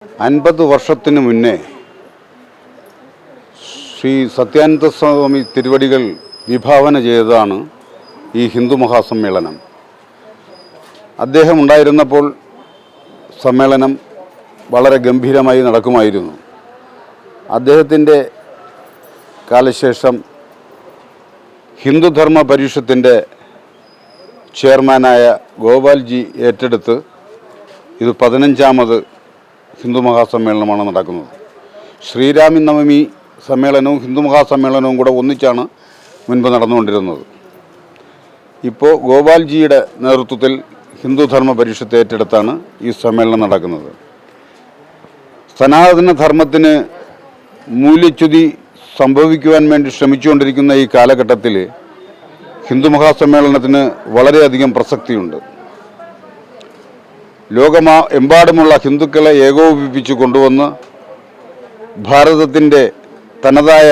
50 വർഷത്തിനു മുന്നേ ശ്രീ സത്യാനന്ദ സ്വാമി തിരുവടികൾ വിഭാവന ചെയ്തതാണ് ഈ ഹിന്ദു മഹാസമ്മേളനം. അദ്ദേഹം ഉണ്ടായിരുന്നപ്പോൾ സമ്മേളനം വളരെ ഗംഭീരമായി നടക്കുമായിരുന്നു. അദ്ദേഹത്തിൻ്റെ കാലശേഷം ഹിന്ദുധർമ്മ പരിഷത്തിൻ്റെ ചെയർമാനായ ഗോപാൽജി ഏറ്റെടുത്ത് ഇത് 15ാമത് ഹിന്ദു മഹാസമ്മേളനമാണ് നടക്കുന്നത്. ശ്രീരാമ നവമി സമ്മേളനവും ഹിന്ദു മഹാസമ്മേളനവും കൂടെ ഒന്നിച്ചാണ് മുൻപ് നടന്നുകൊണ്ടിരുന്നത്. ഇപ്പോൾ ഗോപാൽജിയുടെ നേതൃത്വത്തിൽ ഹിന്ദുധർമ്മ പരിഷത്ത് ഏറ്റെടുത്താണ് ഈ സമ്മേളനം നടക്കുന്നത്. സനാതന ധർമ്മത്തിന് മൂല്യച്യുതി സംഭവിക്കുവാൻ വേണ്ടി ശ്രമിച്ചുകൊണ്ടിരിക്കുന്ന ഈ കാലഘട്ടത്തിൽ ഹിന്ദു മഹാസമ്മേളനത്തിന് വളരെയധികം പ്രസക്തിയുണ്ട്. ലോകമെമ്പാടുമുള്ള ഹിന്ദുക്കളെ ഏകോപിപ്പിച്ച് കൊണ്ടുവന്ന് ഭാരതത്തിൻ്റെ തനതായ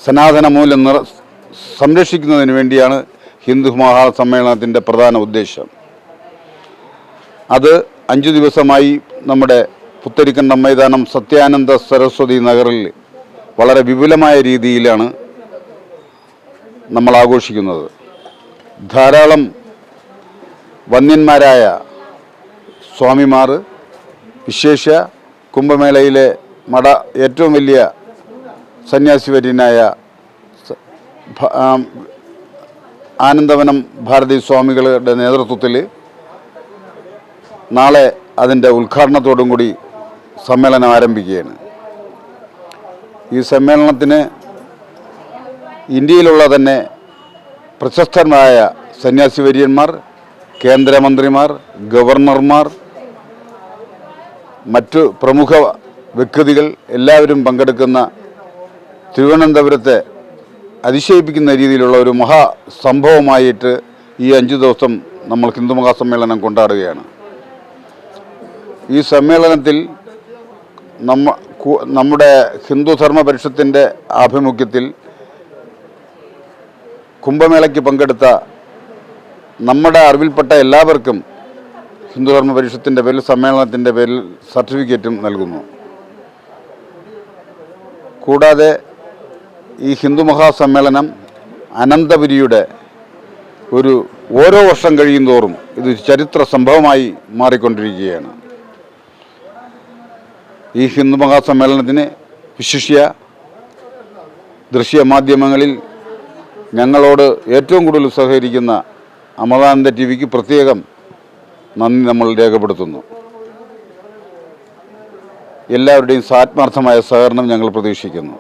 സനാതന മൂല്യം സംരക്ഷിക്കുന്നതിന് വേണ്ടിയാണ് ഹിന്ദു മഹാസമ്മേളനത്തിൻ്റെ പ്രധാന ഉദ്ദേശം. അത് 5 ദിവസമായി നമ്മുടെ പുത്തരിക്കണ്ടം മൈതാനം സത്യാനന്ദ സരസ്വതി നഗറിൽ വളരെ വിപുലമായ രീതിയിലാണ് നമ്മൾ ആഘോഷിക്കുന്നത്. ധാരാളം വന്യന്മാരായ സ്വാമിമാർ, വിശേഷ കുംഭമേളയിലെ ഏറ്റവും വലിയ സന്യാസിവര്യനായ ആനന്ദവനം ഭാരതി സ്വാമികളുടെ നേതൃത്വത്തിൽ നാളെ അതിൻ്റെ ഉദ്ഘാടനത്തോടും കൂടി സമ്മേളനം ആരംഭിക്കുകയാണ്. ഈ സമ്മേളനത്തിന് ഇന്ത്യയിലുള്ള തന്നെ പ്രശസ്തരായ സന്യാസിവര്യന്മാർ, കേന്ദ്രമന്ത്രിമാർ, ഗവർണർമാർ, മറ്റു പ്രമുഖ വ്യക്തികൾ എല്ലാവരും പങ്കെടുക്കുന്ന തിരുവനന്തപുരത്തെ അതിശയിപ്പിക്കുന്ന രീതിയിലുള്ള ഒരു മഹാസംഭവമായിട്ട് ഈ 5 ദിവസം നമ്മൾ ഹിന്ദു മഹാസമ്മേളനം കൊണ്ടാടുകയാണ്. ഈ സമ്മേളനത്തിൽ നമ്മുടെ ഹിന്ദുധർമ്മ പരിഷത്തിൻ്റെ ആഭിമുഖ്യത്തിൽ കുംഭമേളയ്ക്ക് പങ്കെടുത്ത നമ്മുടെ അറിവിൽപ്പെട്ട എല്ലാവർക്കും ഹിന്ദുധർമ്മ പരിഷത്തിൻ്റെ പേരിൽ സമ്മേളനത്തിൻ്റെ പേരിൽ സർട്ടിഫിക്കറ്റും നൽകുന്നു. കൂടാതെ ഈ ഹിന്ദു മഹാസമ്മേളനം അനന്തപുരിയുടെ ഓരോ വർഷം കഴിയുന്തോറും ഇത് ചരിത്ര സംഭവമായി മാറിക്കൊണ്ടിരിക്കുകയാണ്. ഈ ഹിന്ദു മഹാസമ്മേളനത്തിന് വിശിഷ്യ ദൃശ്യമാധ്യമങ്ങളിൽ ഞങ്ങളോട് ഏറ്റവും കൂടുതൽ സഹകരിക്കുന്ന അമൃതാനന്ദ ടിവിക്ക് പ്രത്യേകം നന്ദി നമ്മൾ രേഖപ്പെടുത്തുന്നു. എല്ലാവരുടെയും ആത്മാർത്ഥമായ സഹകരണം ഞങ്ങൾ പ്രതീക്ഷിക്കുന്നു.